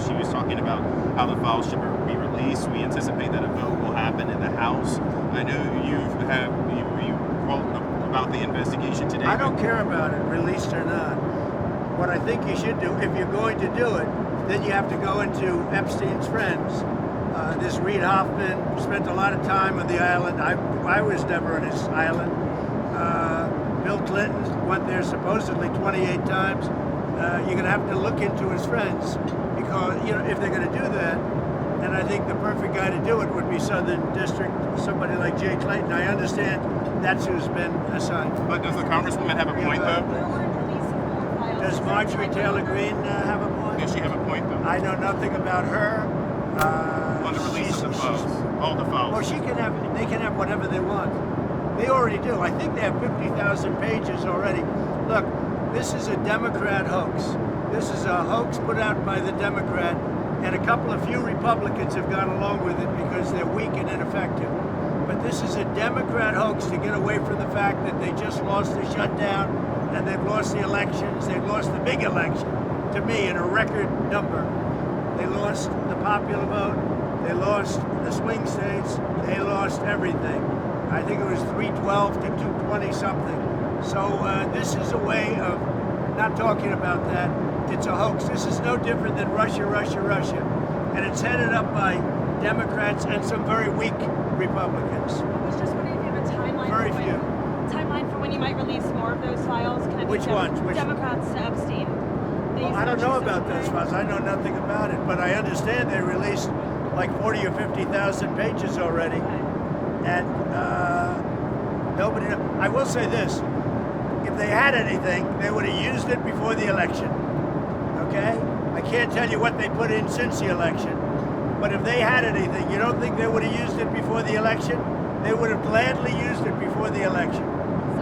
She was talking about how the files should be released. We anticipate that a vote will happen in the House. I know you wrote about the investigation today. I don't care about it, released or not. What I think you should do, if you're going to do it, then you have to go into Epstein's friends. This Reid Hoffman spent a lot of time on the island. I was never on his island. Bill Clinton went there supposedly 28 times. You're going to have to look into his friends because, if they're going to do that, and I think the perfect guy to do it would be Southern District, somebody like Jay Clayton. I understand that's who's been assigned. But does the Congresswoman have a point, though? Does Marjorie Taylor Greene have a point? Does she have a point, though? I know nothing about her. On the release of the files, all the files. Well, they can have whatever they want. They already do. I think they have 50,000 pages already. Look, this is a Democrat hoax. This is a hoax put out by the Democrat, and a few Republicans have gone along with it because they're weak and ineffective. But this is a Democrat hoax to get away from the fact that they just lost the shutdown and they've lost the elections. They've lost the big election, to me, in a record number. They lost the popular vote. They lost the swing states. They lost everything. I think it was 312 to 220 something. So this is a way of not talking about that. It's a hoax. This is no different than Russia. And it's headed up by Democrats and some very weak Republicans. I was just wondering if you have a timeline. Very few. Timeline for when you might release more of those files? Can it be Which ones? Democrats to Epstein. Well, I don't know about those files. I know nothing about it. But I understand they released like 40 or 50,000 pages already. Okay. And nobody knows. I will say this. If they had anything, they would have used it before the election. Okay? I can't tell you what they put in since the election. But if they had anything, you don't think they would have used it before the election? They would have gladly used it before the election.